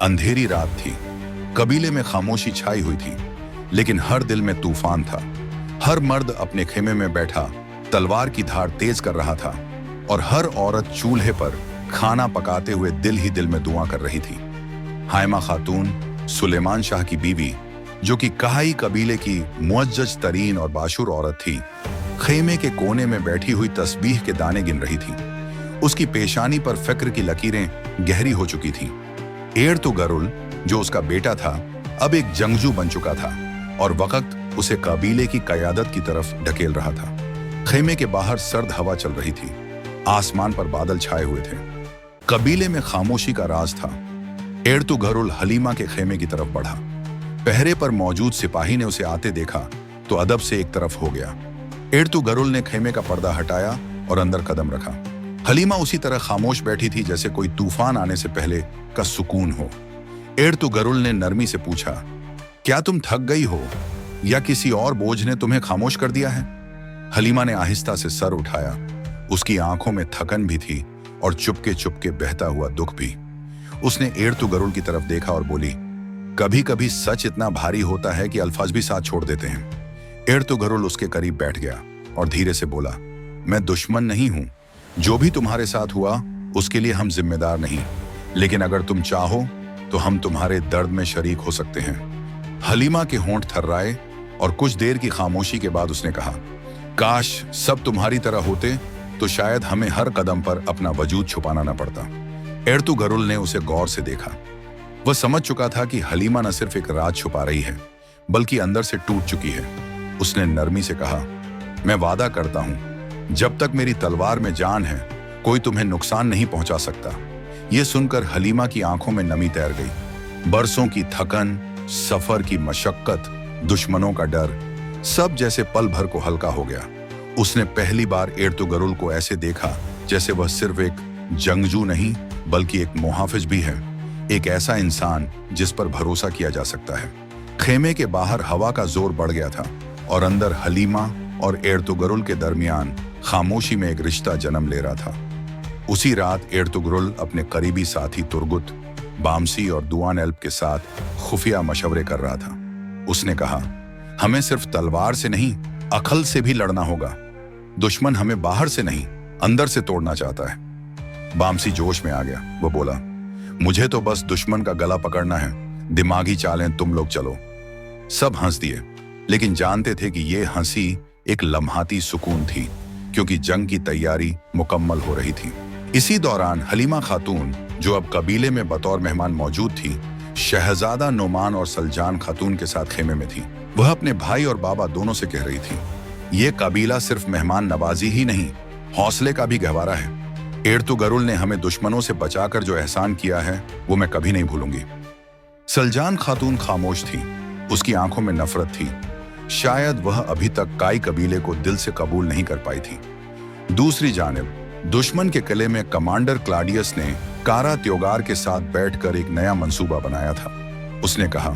अंधेरी रात थी। कबीले में खामोशी छाई हुई थी, लेकिन हर दिल में तूफान था। हर मर्द अपने खेमे में बैठा तलवार की धार तेज कर रहा था और हर औरत चूल्हे पर खाना पकाते हुए दिल ही दिल में दुआ कर रही थी। हाइमा खातून, सुलेमान शाह की बीवी, जो कि कहाई कबीले की मुअज्जज तरीन और बाशुर औरत थी, खेमे के कोने में बैठी हुई तस्बीह के दाने गिन रही थी। उसकी पेशानी पर फिक्र की लकीरें गहरी हो चुकी थीं। एर्तुगरुल, जो उसका बेटा था, अब एक जंगजू बन चुका था और वक्त उसे कबीले की कयादत की तरफ ढकेल रहा था। खेमे के बाहर सर्द हवा चल रही थी। आसमान पर बादल छाए हुए थे। कबीले में खामोशी का राज था। एर्तुगरुल हलीमा के खेमे की तरफ बढ़ा। पहरे पर मौजूद सिपाही ने उसे आते देखा तो अदब से एक तरफ हो गया। एर्तुगरुल ने खेमे का पर्दा हटाया और अंदर कदम रखा। हलीमा उसी तरह खामोश बैठी थी जैसे कोई तूफान आने से पहले का सुकून हो। एर्तुगरुल ने नरमी से पूछा, क्या तुम थक गई हो या किसी और बोझ ने तुम्हें खामोश कर दिया है? हलीमा ने आहिस्ता से सर उठाया। उसकी आंखों में थकन भी थी और चुपके चुपके बहता हुआ दुख भी। उसने एर्तुगरुल की तरफ देखा और बोली, कभी कभी सच इतना भारी होता है कि अल्फाज भी साथ छोड़ देते हैं। एर्तुगरुल उसके करीब बैठ गया और धीरे से बोला, मैं दुश्मन नहीं हूं। जो भी तुम्हारे साथ हुआ उसके लिए हम जिम्मेदार नहीं, लेकिन अगर तुम चाहो तो हम तुम्हारे दर्द में शरीक हो सकते हैं। हलीमा के होंठ थर्राए और कुछ देर की खामोशी के बाद उसने कहा, काश सब तुम्हारी तरह होते तो शायद हमें हर कदम पर अपना वजूद छुपाना न पड़ता। एर्तुगरुल ने उसे गौर से देखा। वह समझ चुका था कि हलीमा न सिर्फ एक राज छुपा रही है, बल्कि अंदर से टूट चुकी है। उसने नरमी से कहा, मैं वादा करता हूं, जब तक मेरी तलवार में जान है कोई तुम्हें नुकसान नहीं पहुंचा सकता। यह सुनकर हलीमा की आंखों में नमी तैर गई। बरसों की थकन, सफर की मशक्कत, दुश्मनों का डर, सब जैसे पल भर को हल्का हो गया। उसने पहली बार एर्तुगरुल को ऐसे देखा जैसे वह सिर्फ एक जंगजू नहीं बल्कि एक मुहाफिज भी है, एक ऐसा इंसान जिस पर भरोसा किया जा सकता है। खेमे के बाहर हवा का जोर बढ़ गया था और अंदर हलीमा और एर्तुगरुल के दरमियान खामोशी में एक रिश्ता जन्म ले रहा था। उसी रात एर्तुगरुल अपने करीबी साथी तुर्गुत, बामसी और दुआन एल्प के साथ खुफिया मशवरे कर रहा था। उसने कहा, हमें सिर्फ तलवार से नहीं, अकल से भी लड़ना होगा। दुश्मन हमें बाहर से नहीं, अंदर से तोड़ना चाहता है। बामसी जोश में आ गया। वो बोला, मुझे तो बस दुश्मन का गला पकड़ना है, दिमागी चालें तुम लोग चलो। सब हंस दिए, लेकिन जानते थे कि ये हंसी एक लम्हाती सुकून थी, क्योंकि जंग की तैयारी मुकम्मल हो रही थी। इसी दौरान हलीमा खातून, जो अब कबीले में बतौर मेहमान मौजूद थी, शहजादा नोमान और सलजान खातून के साथ खेमे में थी। वह अपने भाई और बाबा दोनों से कह रही थी, ये कबीला सिर्फ मेहमान नवाजी ही नहीं, हौसले का भी गहवारा है। एर्तुगरुल ने हमें दुश्मनों से बचाकर जो एहसान किया है वो मैं कभी नहीं भूलूंगी। सलजान खातून खामोश थी। उसकी आंखों में नफरत थी। शायद वह अभी तक काई कबीले को दिल से कबूल नहीं कर पाई थी। दूसरी जानिब दुश्मन के किले में कमांडर क्लाडियस ने कारा त्योगार के साथ बैठकर एक नया मंसूबा बनाया था। उसने कहा,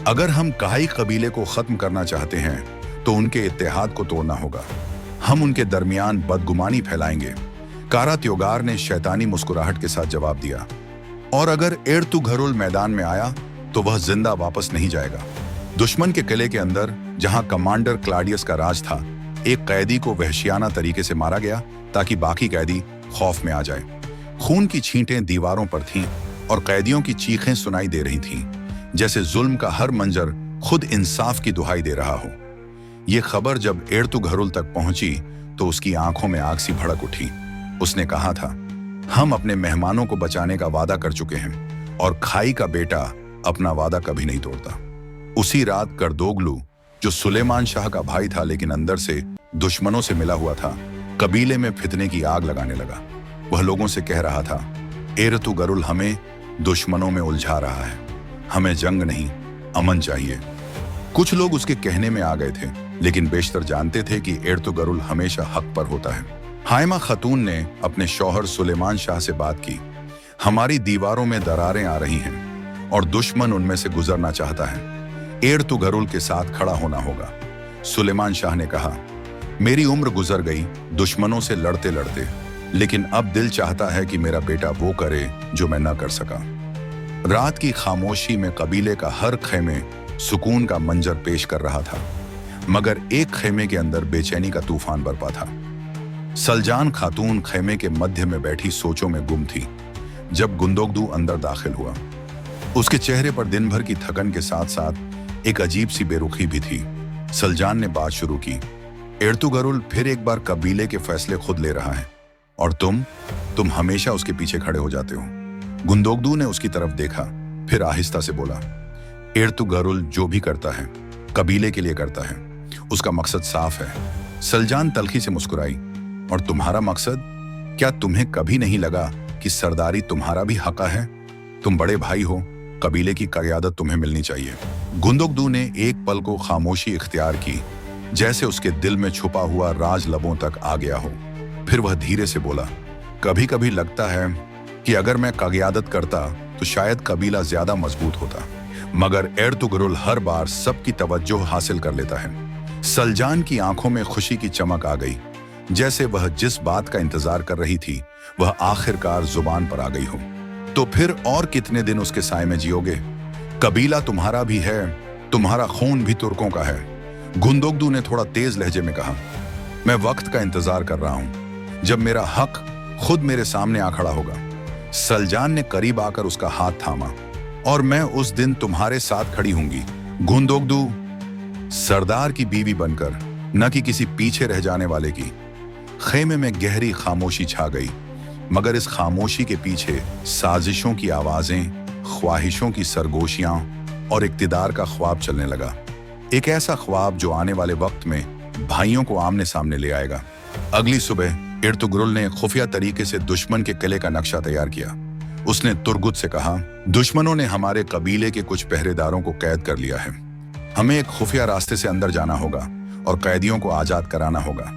अगर हम काई कबीले को खत्म करना चाहते हैं तो उनके इत्तेहाद को तोड़ना होगा। हम उनके दरमियान बदगुमानी फैलाएंगे। कारा त्योगार ने शैतानी मुस्कुराहट के साथ जवाब दिया, और अगर एर्तुगरुल मैदान में आया तो वह जिंदा वापस नहीं जाएगा। दुश्मन के किले के अंदर, जहां कमांडर क्लाडियस का राज था, एक कैदी को वहशियाना तरीके से मारा गया ताकि बाकी कैदी खौफ में आ जाए। खून की छींटें दीवारों पर थीं और कैदियों की चीखें सुनाई दे रही थीं, जैसे जुल्म का हर मंजर खुद इंसाफ की दुहाई दे रहा हो। ये खबर जब एर्तुगरुल तक पहुंची तो उसकी आंखों में आग सी भड़क उठी। उसने कहा था, हम अपने मेहमानों को बचाने का वादा कर चुके हैं और खाई का बेटा अपना वादा कभी नहीं तोड़ता। उसी रात करदोगलू, जो सुलेमान शाह का भाई था लेकिन अंदर से दुश्मनों से मिला हुआ था, कबीले में फितने की आग लगाने लगा। वह लोगों से कह रहा था, एर्तुगरुल हमें दुश्मनों में उलझा रहा है, हमें जंग नहीं, अमन चाहिए। कुछ लोग उसके कहने में आ गए थे, लेकिन बेशतर जानते थे कि एर्तुगरुल हमेशा हक पर होता है। हाइमा खातून ने अपने शौहर सुलेमान शाह से बात की, हमारी दीवारों में दरारें आ रही हैं और दुश्मन उनमें से गुजरना चाहता है। एर्तुगरुल के साथ खड़ा होना होगा। सुलेमान शाह ने कहा, मेरी उम्र गुजर गई दुश्मनों से लड़ते लड़ते, लेकिन अब दिल चाहता है कि मेरा बेटा वो करे जो मैं न कर सका। रात की खामोशी में कबीले का हर खेमे सुकून का मंजर पेश कर रहा था, मगर एक खेमे के अंदर बेचैनी का तूफान बरपा था। सलजान खातून खेमे के मध्य में बैठी सोचों में गुम थी जब गुंदोगदू अंदर दाखिल हुआ। उसके चेहरे पर दिन भर की थकन के साथ साथ एक अजीब सी बेरुखी भी थी। सलजान ने बात शुरू की, एर्तुगरुल फिर एक बार कबीले के फैसले खुद ले रहा है और तुम हमेशा उसके पीछे खड़े हो जाते हो। गुंदोगदू ने उसकी तरफ देखा, फिर आहिस्ता से बोला, एर्तुगरुल जो भी करता है कबीले के लिए करता है, उसका मकसद साफ है। सलजान तल्खी से मुस्कुराई, और तुम्हारा मकसद? क्या तुम्हें कभी नहीं लगा कि सरदारी तुम्हारा भी हक है? तुम बड़े भाई हो, कबीले की क़यादत तुम्हें मिलनी चाहिए। गुंदोगदू ने एक पल को खामोशी इख्तियार की, जैसे उसके दिल में छुपा हुआ राज लबों तक आ गया हो। फिर वह धीरे से बोला, कभी कभी लगता है कि अगर मैं क़यादत करता तो शायद कबीला ज्यादा मजबूत होता, मगर एर्तुगरुल हर बार सबकी तवज्जो हासिल कर लेता है। सलजान की आंखों में खुशी की चमक आ गई, जैसे वह जिस बात का इंतजार कर रही थी वह आखिरकार जुबान पर आ गई हो। तो फिर और कितने दिन उसके साए में जियोगे? कबीला तुम्हारा भी है, तुम्हारा खून भी तुर्कों का है। गुंदोगदू ने थोड़ा तेज लहजे में कहा, मैं वक्त का इंतजार कर रहा हूं जब मेरा हक खुद मेरे सामने आ खड़ा होगा। सलजान ने करीब आकर उसका हाथ थामा, और मैं उस दिन तुम्हारे साथ खड़ी होंगी गुंदोगदू, सरदार की बीवी बनकर, न कि किसी पीछे रह जाने वाले की। खेमे में गहरी खामोशी छा गई, मगर इस खामोशी के पीछे साजिशों की आवाजें, ख्वाहिशों की सरगोशियां और इक्तिदार का ख्वाब चलने लगा। एक ऐसा ख्वाब जो आने वाले वक्त में भाइयों को आमने सामने ले आएगा। अगली सुबह एर्तुगरुल ने खुफिया तरीके से दुश्मन के किले का नक्शा तैयार किया। उसने तुर्गुत से कहा, दुश्मनों ने हमारे कबीले के कुछ पहरेदारों को कैद कर लिया है। हमें एक खुफिया रास्ते से अंदर जाना होगा और कैदियों को आजाद कराना होगा,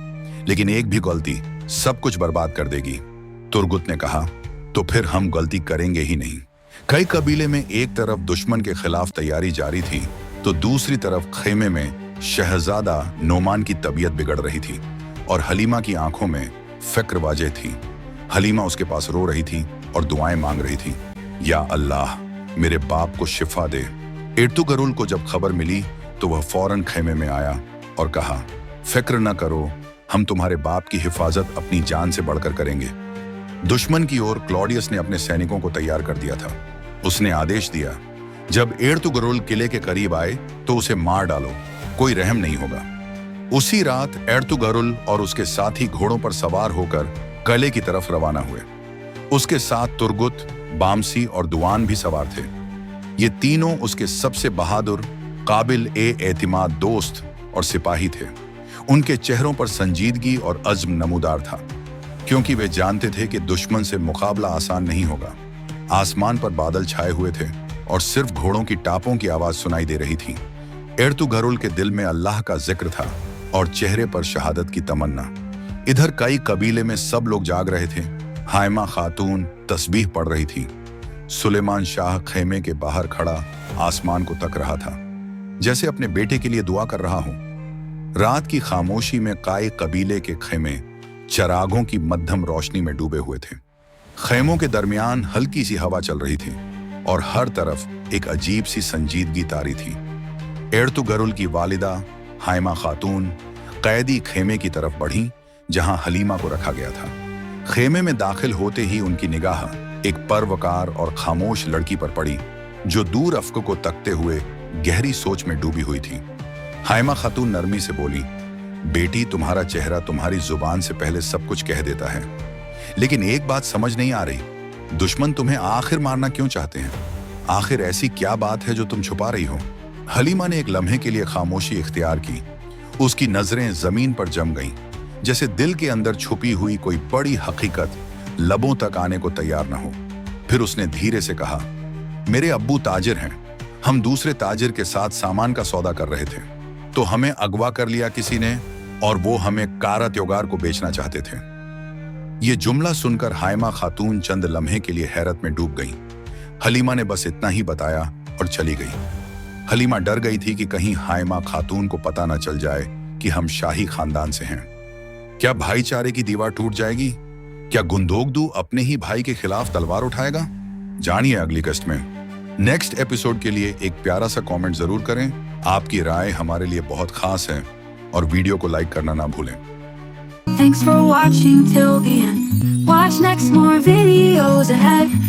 लेकिन एक भी गलती सब कुछ बर्बाद कर देगी। तुर्गुत ने कहा, तो फिर हम गलती करेंगे ही नहीं। कई कबीले में एक तरफ दुश्मन के खिलाफ तैयारी जारी थी, तो दूसरी तरफ खेमे में शहजादा नोमान की तबीयत बिगड़ रही थी और हलीमा की आंखों में फिक्र वाजे थी। हलीमा उसके पास रो रही थी और दुआएं मांग रही थी, या अल्लाह मेरे बाप को शिफा दे। एर्तुगरुल को जब खबर मिली तो वह फौरन खेमे में आया और कहा, फिक्र न करो, हम तुम्हारे बाप की हिफाजत अपनी जान से बढ़कर करेंगे। दुश्मन की ओर क्लॉडियस ने अपने सैनिकों को तैयार कर दिया था। उसने आदेश दिया, जब एर्तुगरुल किले के करीब आए तो उसे मार डालो, कोई रहम नहीं होगा। उसी रात एर्तुगरुल और उसके साथी घोड़ों पर सवार होकर किले की तरफ रवाना हुए। उसके साथ तुर्गुत, बामसी और दुआन भी सवार थे। ये तीनों उसके सबसे बहादुर, काबिल एतिमाद दोस्त और सिपाही थे। उनके चेहरों पर संजीदगी और अज़्म नमूदार था, क्योंकि वे जानते थे कि दुश्मन से मुकाबला आसान नहीं होगा। आसमान पर बादल छाए हुए थे और सिर्फ घोड़ों की टापों की आवाज सुनाई दे रही थी। एर्तुगरुल के दिल में अल्लाह का जिक्र था और चेहरे पर शहादत की तमन्ना। इधर कई कबीले में सब लोग जाग रहे थे। हाइमा खातून तस्बीह पढ़ रही थी। सुलेमान शाह खेमे के बाहर खड़ा आसमान को तक रहा था, जैसे अपने बेटे के लिए दुआ कर रहा हो। रात की खामोशी में कई कबीले के खेमे चरागों की मध्यम रोशनी में डूबे हुए थे। खेमों के दरमियान हल्की सी हवा चल रही थी और हर तरफ एक अजीब सी संजीदगी तारी थी। एर्तुगरुल की वालिदा हाइमा खातून कैदी खेमे की तरफ बढ़ी जहां हलीमा को रखा गया था। खेमे में दाखिल होते ही उनकी निगाह एक परवकार और खामोश लड़की पर पड़ी, जो दूर अफ्क को तकते हुए गहरी सोच में डूबी हुई थी। हाइमा खातून नरमी से बोली, बेटी, तुम्हारा चेहरा तुम्हारी जुबान से पहले सब कुछ कह देता है, लेकिन एक बात समझ नहीं आ रही, दुश्मन तुम्हें आखिर मारना क्यों चाहते हैं? आखिर ऐसी क्या बात है जो तुम छुपा रही हो? हलीमा ने एक लम्हे के लिए खामोशी इख्तियार की। उसकी नजरें जमीन पर जम गईं, जैसे दिल के अंदर छुपी हुई कोई बड़ी हकीकत लबों तक आने को तैयार न हो। फिर उसने धीरे से कहा, मेरे अब्बू ताजिर हैं, हम दूसरे ताजिर के साथ सामान का सौदा कर रहे थे, तो हमें अगवा कर लिया किसी ने और वो हमें कारा त्योगार को बेचना चाहते थे। ये जुमला सुनकर हाइमा खातून चंद लम्हे के लिए हैरत में डूब गई। हलीमा ने बस इतना ही बताया और चली गई। हलीमा डर गई थी कि कहीं हाइमा खातून को पता न चल जाए कि हम शाही खानदान से हैं। क्या भाईचारे की दीवार टूट जाएगी? क्या गुंदोगदू अपने ही भाई के खिलाफ तलवार उठाएगा? जानिए अगली कस्ट में। नेक्स्ट एपिसोड के लिए एक प्यारा सा कमेंट जरूर करें। आपकी राय हमारे लिए बहुत खास है और वीडियो को लाइक करना ना भूलें। Thanks for watching till the end. Watch next, more videos ahead.